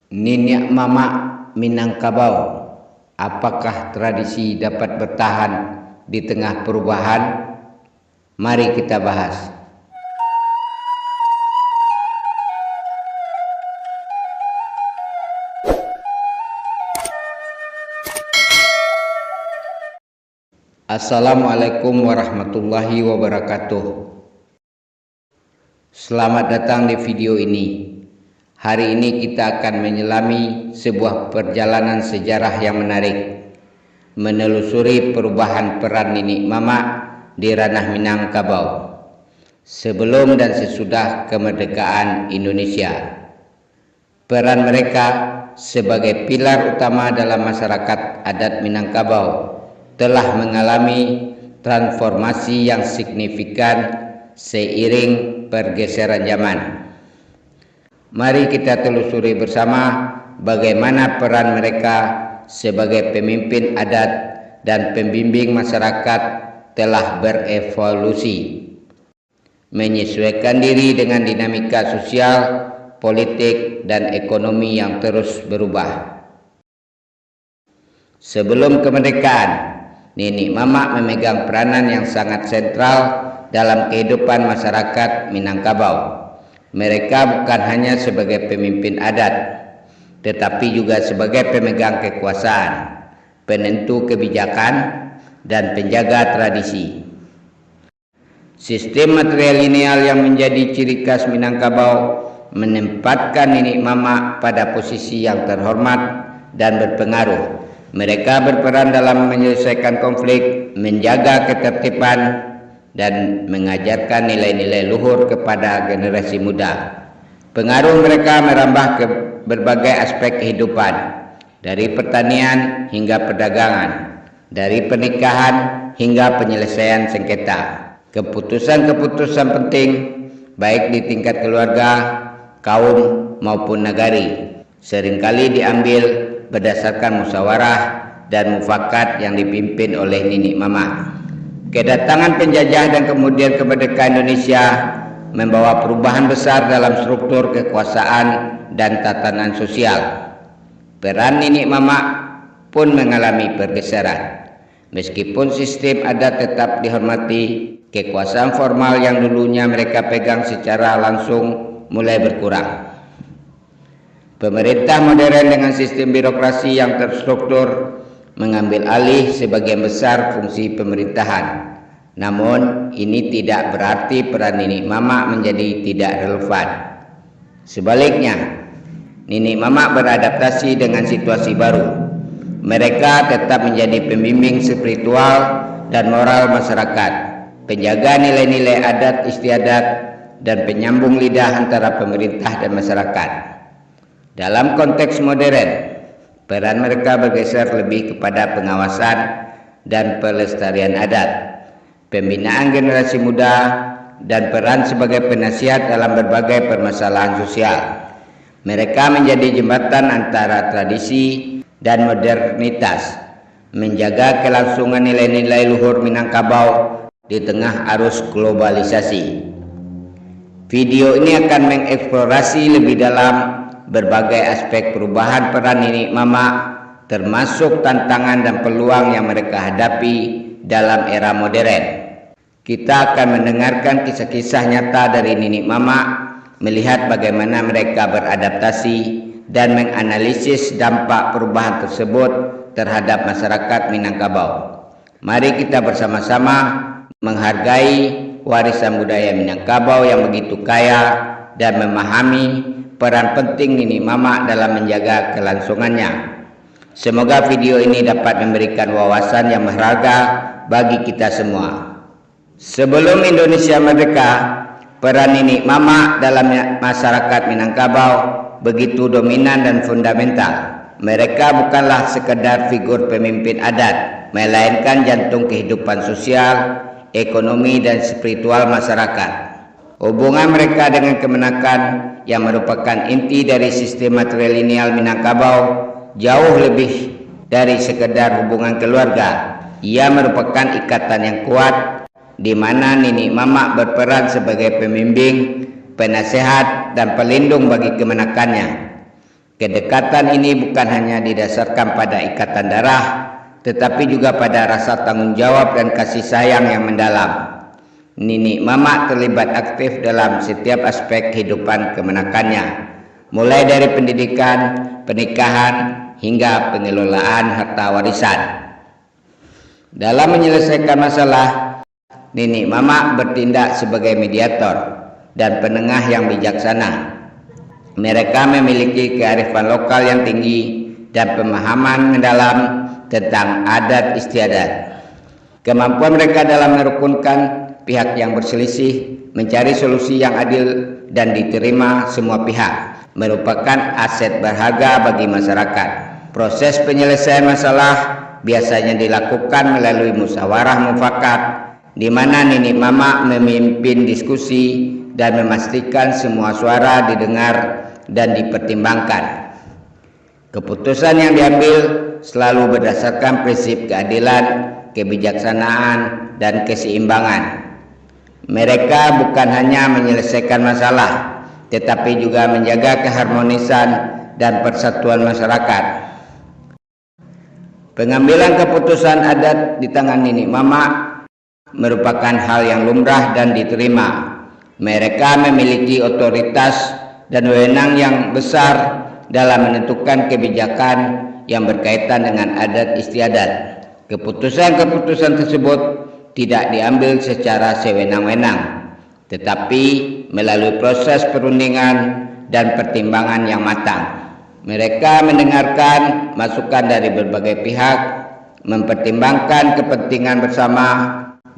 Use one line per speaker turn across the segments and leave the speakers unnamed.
Niniak Mamak Minangkabau, apakah tradisi dapat bertahan di tengah perubahan? Mari kita bahas. Assalamualaikum warahmatullahi wabarakatuh. Selamat datang di video ini. Hari ini kita akan menyelami sebuah perjalanan sejarah yang menarik, menelusuri perubahan peran Nini Mamak di ranah Minangkabau sebelum dan sesudah kemerdekaan Indonesia. Peran mereka sebagai pilar utama dalam masyarakat adat Minangkabau telah mengalami transformasi yang signifikan seiring pergeseran zaman. Mari kita telusuri bersama bagaimana peran mereka sebagai pemimpin adat dan pembimbing masyarakat telah berevolusi, menyesuaikan diri dengan dinamika sosial, politik, dan ekonomi yang terus berubah. Sebelum kemerdekaan, Nini Mamak memegang peranan yang sangat sentral dalam kehidupan masyarakat Minangkabau. Mereka bukan hanya sebagai pemimpin adat, tetapi juga sebagai pemegang kekuasaan, penentu kebijakan, dan penjaga tradisi. Sistem matrilineal yang menjadi ciri khas Minangkabau menempatkan Nini Mamak pada posisi yang terhormat dan berpengaruh. Mereka berperan dalam menyelesaikan konflik, menjaga ketertiban, dan mengajarkan nilai-nilai luhur kepada generasi muda. Pengaruh mereka merambah ke berbagai aspek kehidupan, dari pertanian hingga perdagangan, dari pernikahan hingga penyelesaian sengketa. Keputusan-keputusan penting, baik di tingkat keluarga, kaum maupun nagari, seringkali diambil berdasarkan musyawarah dan mufakat yang dipimpin oleh Nini Mamak. Kedatangan penjajah dan kemudian kemerdekaan Indonesia membawa perubahan besar dalam struktur kekuasaan dan tatanan sosial. Peran Nini Mamak pun mengalami pergeseran. Meskipun sistem adat tetap dihormati, kekuasaan formal yang dulunya mereka pegang secara langsung mulai berkurang. Pemerintah modern dengan sistem birokrasi yang terstruktur mengambil alih sebagian besar fungsi pemerintahan. Namun, ini tidak berarti peran Nini Mamak menjadi tidak relevan. Sebaliknya, Nini Mamak beradaptasi dengan situasi baru. Mereka tetap menjadi pembimbing spiritual dan moral masyarakat, penjaga nilai-nilai adat istiadat, dan penyambung lidah antara pemerintah dan masyarakat. Dalam konteks modern, peran mereka bergeser lebih kepada pengawasan dan pelestarian adat, pembinaan generasi muda, dan peran sebagai penasihat dalam berbagai permasalahan sosial. Mereka menjadi jembatan antara tradisi dan modernitas, menjaga kelangsungan nilai-nilai luhur Minangkabau di tengah arus globalisasi. Video ini akan mengeksplorasi lebih dalam berbagai aspek perubahan peran Nini Mamak, termasuk tantangan dan peluang yang mereka hadapi dalam era modern. Kita akan mendengarkan kisah-kisah nyata dari Nini Mamak, melihat bagaimana mereka beradaptasi dan menganalisis dampak perubahan tersebut terhadap masyarakat Minangkabau. Mari kita bersama-sama menghargai warisan budaya Minangkabau yang begitu kaya dan memahami peran penting Nini Mamak dalam menjaga kelangsungannya. Semoga video ini dapat memberikan wawasan yang berharga bagi kita semua. Sebelum Indonesia merdeka, peran Nini Mamak dalam masyarakat Minangkabau begitu dominan dan fundamental. Mereka bukanlah sekedar figur pemimpin adat, melainkan jantung kehidupan sosial, ekonomi, dan spiritual masyarakat. Hubungan mereka dengan kemenakan yang merupakan inti dari sistem matrilineal Minangkabau jauh lebih dari sekedar hubungan keluarga. Ia merupakan ikatan yang kuat di mana Nini Mamak berperan sebagai pembimbing, penasehat, dan pelindung bagi kemenakannya. Kedekatan ini bukan hanya didasarkan pada ikatan darah, tetapi juga pada rasa tanggung jawab dan kasih sayang yang mendalam. Nini Mama terlibat aktif dalam setiap aspek kehidupan kemenakannya, mulai dari pendidikan, pernikahan, hingga pengelolaan harta warisan. Dalam menyelesaikan masalah, Nini Mama bertindak sebagai mediator dan penengah yang bijaksana. Mereka memiliki kearifan lokal yang tinggi dan pemahaman mendalam tentang adat istiadat. Kemampuan mereka dalam merukunkan pihak yang berselisih, mencari solusi yang adil dan diterima semua pihak, merupakan aset berharga bagi masyarakat. Proses penyelesaian masalah biasanya dilakukan melalui musyawarah mufakat, di mana Nini Mama memimpin diskusi dan memastikan semua suara didengar dan dipertimbangkan. Keputusan yang diambil selalu berdasarkan prinsip keadilan, kebijaksanaan, dan keseimbangan. Mereka bukan hanya menyelesaikan masalah, tetapi juga menjaga keharmonisan dan persatuan masyarakat. Pengambilan keputusan adat di tangan Nini Mama merupakan hal yang lumrah dan diterima. Mereka memiliki otoritas dan wewenang yang besar dalam menentukan kebijakan yang berkaitan dengan adat istiadat. Keputusan-keputusan tersebut tidak diambil secara sewenang-wenang, tetapi melalui proses perundingan dan pertimbangan yang matang. Mereka mendengarkan masukan dari berbagai pihak, mempertimbangkan kepentingan bersama,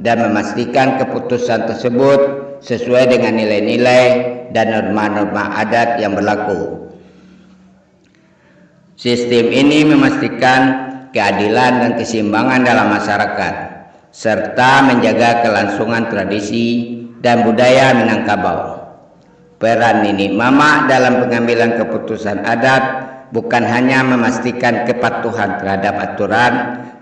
dan memastikan keputusan tersebut sesuai dengan nilai-nilai dan norma-norma adat yang berlaku. Sistem ini memastikan keadilan dan keseimbangan dalam masyarakat, serta menjaga kelangsungan tradisi dan budaya Minangkabau. Peran Nini Mama dalam pengambilan keputusan adat bukan hanya memastikan kepatuhan terhadap aturan,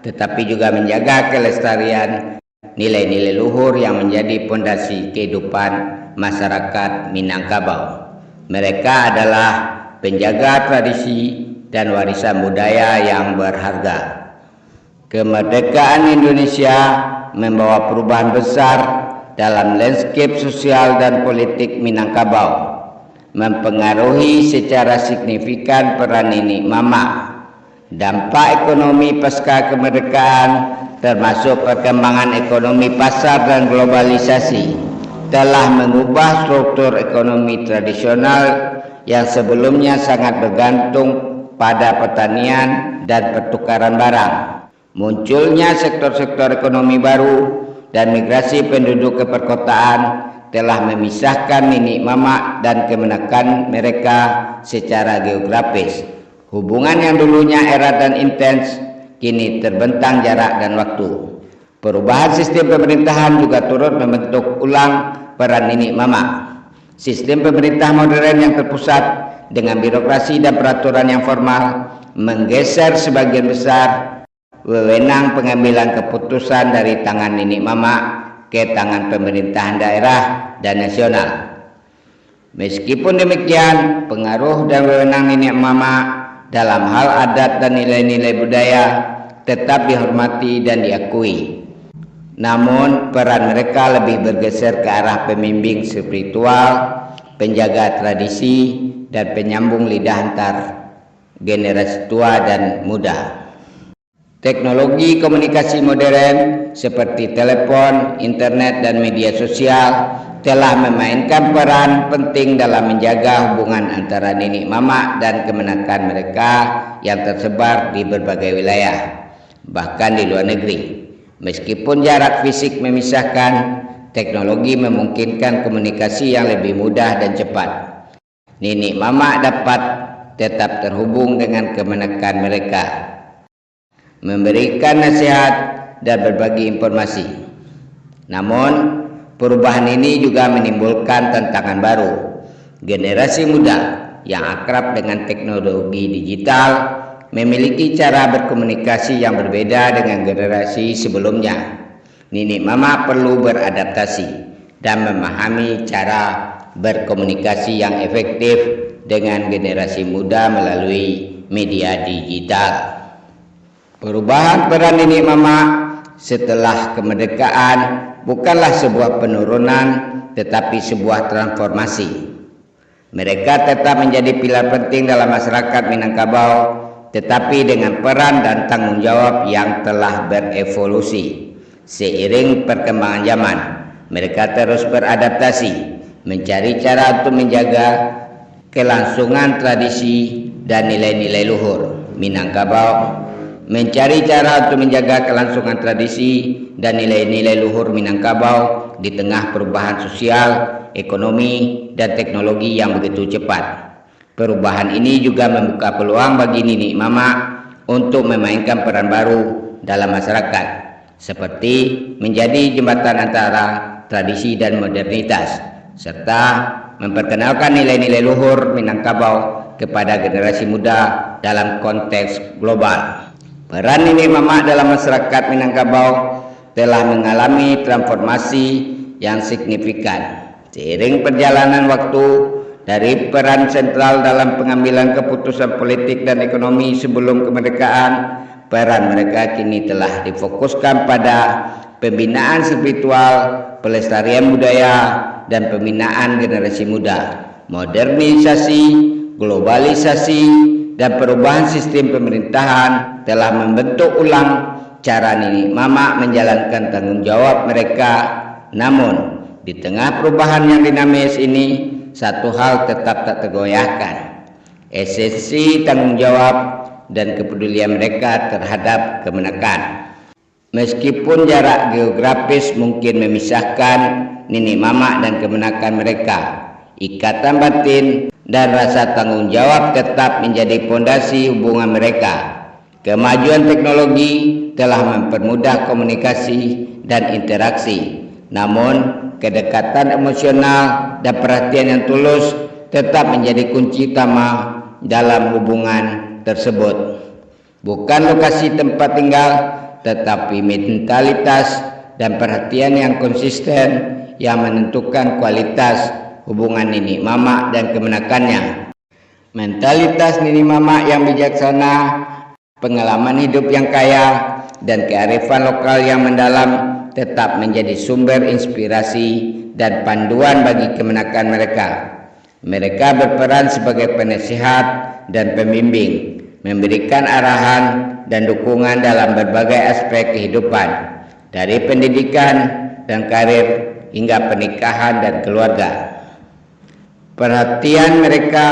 tetapi juga menjaga kelestarian nilai-nilai luhur yang menjadi pondasi kehidupan masyarakat Minangkabau. Mereka adalah penjaga tradisi dan warisan budaya yang berharga. Kemerdekaan Indonesia membawa perubahan besar dalam landscape sosial dan politik Minangkabau, mempengaruhi secara signifikan peran Nini Mama. Dampak ekonomi pasca kemerdekaan, termasuk perkembangan ekonomi pasar dan globalisasi, telah mengubah struktur ekonomi tradisional yang sebelumnya sangat bergantung pada pertanian dan pertukaran barang. Munculnya sektor-sektor ekonomi baru dan migrasi penduduk ke perkotaan telah memisahkan Nini Mama dan kemenakan mereka secara geografis. Hubungan yang dulunya erat dan intens kini terbentang jarak dan waktu. Perubahan sistem pemerintahan juga turut membentuk ulang peran Nini Mama. Sistem pemerintah modern yang terpusat dengan birokrasi dan peraturan yang formal menggeser sebagian besar wewenang pengambilan keputusan dari tangan Nini Mama ke tangan pemerintahan daerah dan nasional. Meskipun demikian, pengaruh dan wewenang Nini Mama dalam hal adat dan nilai-nilai budaya tetap dihormati dan diakui. Namun peran mereka lebih bergeser ke arah pembimbing spiritual, penjaga tradisi, dan penyambung lidah antar generasi tua dan muda. Teknologi komunikasi modern seperti telepon, internet, dan media sosial telah memainkan peran penting dalam menjaga hubungan antara Nini Mama dan kemenakan mereka yang tersebar di berbagai wilayah, bahkan di luar negeri. Meskipun jarak fisik memisahkan, teknologi memungkinkan komunikasi yang lebih mudah dan cepat. Nini Mama dapat tetap terhubung dengan kemenakan mereka, memberikan nasihat dan berbagi informasi. Namun, perubahan ini juga menimbulkan tantangan baru. Generasi muda yang akrab dengan teknologi digital memiliki cara berkomunikasi yang berbeda dengan generasi sebelumnya. Nini Mama perlu beradaptasi dan memahami cara berkomunikasi yang efektif dengan generasi muda melalui media digital. Perubahan peran Nenek Mama setelah kemerdekaan bukanlah sebuah penurunan tetapi sebuah transformasi. Mereka tetap menjadi pilar penting dalam masyarakat Minangkabau, tetapi dengan peran dan tanggung jawab yang telah berevolusi. Seiring perkembangan zaman, mereka terus beradaptasi, mencari cara untuk menjaga kelangsungan tradisi dan nilai-nilai luhur Minangkabau, dan nilai-nilai luhur Minangkabau di tengah perubahan sosial, ekonomi, dan teknologi yang begitu cepat. Perubahan ini juga membuka peluang bagi Nenek Mama untuk memainkan peran baru dalam masyarakat, seperti menjadi jembatan antara tradisi dan modernitas, serta memperkenalkan nilai-nilai luhur Minangkabau kepada generasi muda dalam konteks global. Peran Nenek Mama dalam masyarakat Minangkabau telah mengalami transformasi yang signifikan. Seiring perjalanan waktu, dari peran sentral dalam pengambilan keputusan politik dan ekonomi sebelum kemerdekaan, peran mereka kini telah difokuskan pada pembinaan spiritual, pelestarian budaya, dan pembinaan generasi muda, modernisasi, globalisasi, dan perubahan sistem pemerintahan telah membentuk ulang cara Nenek Mama menjalankan tanggung jawab mereka. Namun, di tengah perubahan yang dinamis ini, satu hal tetap tak tergoyahkan: esensi tanggung jawab dan kepedulian mereka terhadap kemenakan. Meskipun jarak geografis mungkin memisahkan Nenek Mama dan kemenakan mereka, ikatan batin dan rasa tanggung jawab tetap menjadi fondasi hubungan mereka. Kemajuan teknologi telah mempermudah komunikasi dan interaksi, namun kedekatan emosional dan perhatian yang tulus tetap menjadi kunci utama dalam hubungan tersebut. Bukan lokasi tempat tinggal, tetapi mentalitas dan perhatian yang konsisten yang menentukan kualitas hubungan Nenek Mama dan kemenakannya. Mentalitas Nenek Mama yang bijaksana, pengalaman hidup yang kaya, dan kearifan lokal yang mendalam tetap menjadi sumber inspirasi dan panduan bagi kemenakan mereka. Mereka berperan sebagai penasihat dan pembimbing, memberikan arahan dan dukungan dalam berbagai aspek kehidupan, dari pendidikan dan karir hingga pernikahan dan keluarga. Perhatian mereka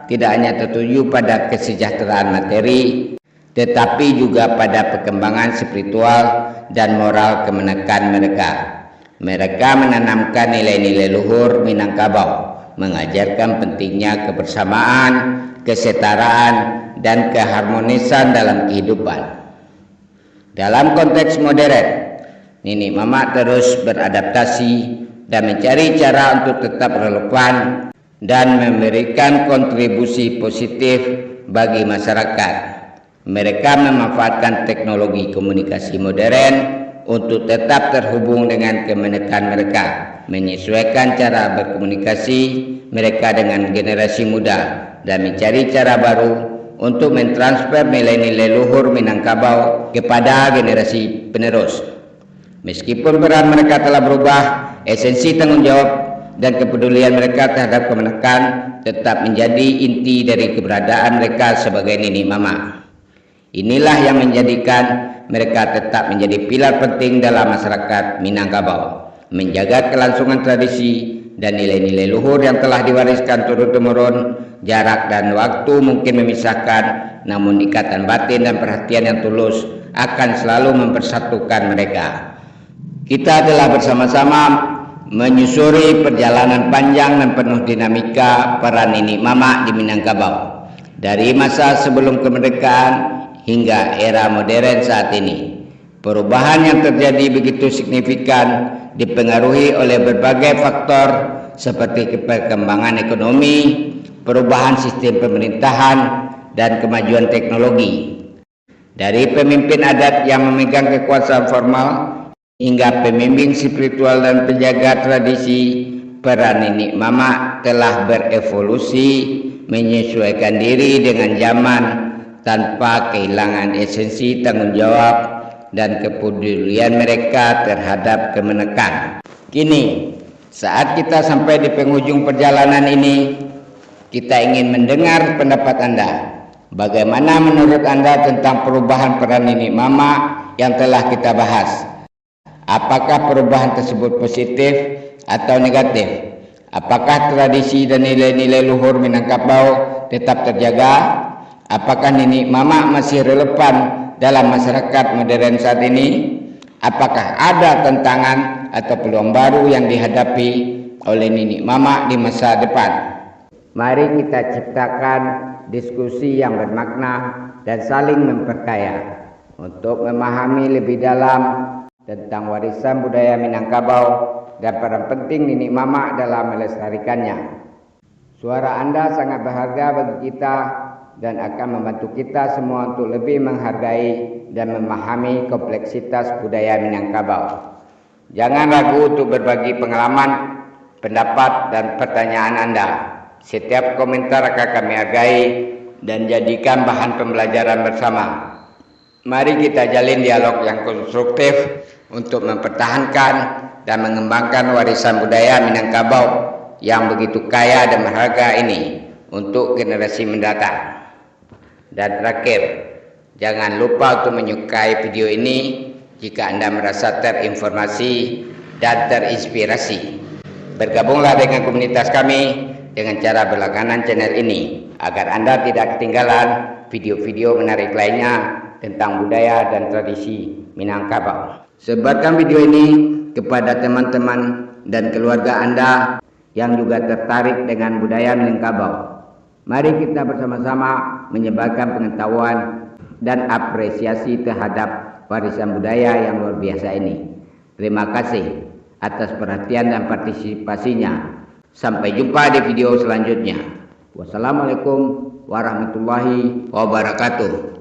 tidak hanya tertuju pada kesejahteraan materi, tetapi juga pada perkembangan spiritual dan moral kemenakan mereka. Mereka menanamkan nilai-nilai luhur Minangkabau, mengajarkan pentingnya kebersamaan, kesetaraan, dan keharmonisan dalam kehidupan. Dalam konteks modern, Nenek Mama terus beradaptasi dan mencari cara untuk tetap relevan dan memberikan kontribusi positif bagi masyarakat. Mereka memanfaatkan teknologi komunikasi modern untuk tetap terhubung dengan kemenakan mereka, menyesuaikan cara berkomunikasi mereka dengan generasi muda, dan mencari cara baru untuk mentransfer nilai-nilai luhur Minangkabau kepada generasi penerus. Meskipun peran mereka telah berubah, esensi tanggung jawab dan kepedulian mereka terhadap kemenakan tetap menjadi inti dari keberadaan mereka sebagai Nenek Mama. Inilah yang menjadikan mereka tetap menjadi pilar penting dalam masyarakat Minangkabau, menjaga kelangsungan tradisi dan nilai-nilai luhur yang telah diwariskan turun-temurun. Jarak dan waktu mungkin memisahkan, namun ikatan batin dan perhatian yang tulus akan selalu mempersatukan mereka. Kita telah bersama-sama menyusuri perjalanan panjang dan penuh dinamika peran Nenek Mama di Minangkabau, dari masa sebelum kemerdekaan hingga era modern saat ini. Perubahan yang terjadi begitu signifikan dipengaruhi oleh berbagai faktor seperti perkembangan ekonomi, perubahan sistem pemerintahan, dan kemajuan teknologi. Dari pemimpin adat yang memegang kekuasaan formal hingga pembimbing spiritual dan penjaga tradisi, peran Nenek Mama telah berevolusi menyesuaikan diri dengan zaman tanpa kehilangan esensi tanggung jawab dan kepedulian mereka terhadap kemenekan. Kini, saat kita sampai di penghujung perjalanan ini, kita ingin mendengar pendapat Anda. Bagaimana menurut Anda tentang perubahan peran nenek mama yang telah kita bahas? Apakah perubahan tersebut positif atau negatif? Apakah tradisi dan nilai-nilai luhur Minangkabau tetap terjaga? Apakah nenek mama masih relevan dalam masyarakat modern saat ini? Apakah ada tantangan atau peluang baru yang dihadapi oleh nenek mama di masa depan? Mari kita ciptakan diskusi yang bermakna dan saling memperkaya untuk memahami lebih dalam tentang warisan budaya Minangkabau dan peran penting nenek mama dalam melestarikannya. Suara Anda sangat berharga bagi kita dan akan membantu kita semua untuk lebih menghargai dan memahami kompleksitas budaya Minangkabau. Jangan ragu untuk berbagi pengalaman, pendapat, dan pertanyaan Anda. Setiap komentar akan kami hargai dan jadikan bahan pembelajaran bersama. Mari kita jalin dialog yang konstruktif untuk mempertahankan dan mengembangkan warisan budaya Minangkabau yang begitu kaya dan berharga ini untuk generasi mendatang. Dan terakhir, jangan lupa untuk menyukai video ini jika Anda merasa terinformasi dan terinspirasi. Bergabunglah dengan komunitas kami dengan cara berlangganan channel ini agar Anda tidak ketinggalan video-video menarik lainnya tentang budaya dan tradisi Minangkabau. Sebarkan video ini kepada teman-teman dan keluarga Anda yang juga tertarik dengan budaya Minangkabau. Mari kita bersama-sama menyebarkan pengetahuan dan apresiasi terhadap warisan budaya yang luar biasa ini. Terima kasih atas perhatian dan partisipasinya. Sampai jumpa di video selanjutnya. Wassalamualaikum warahmatullahi wabarakatuh.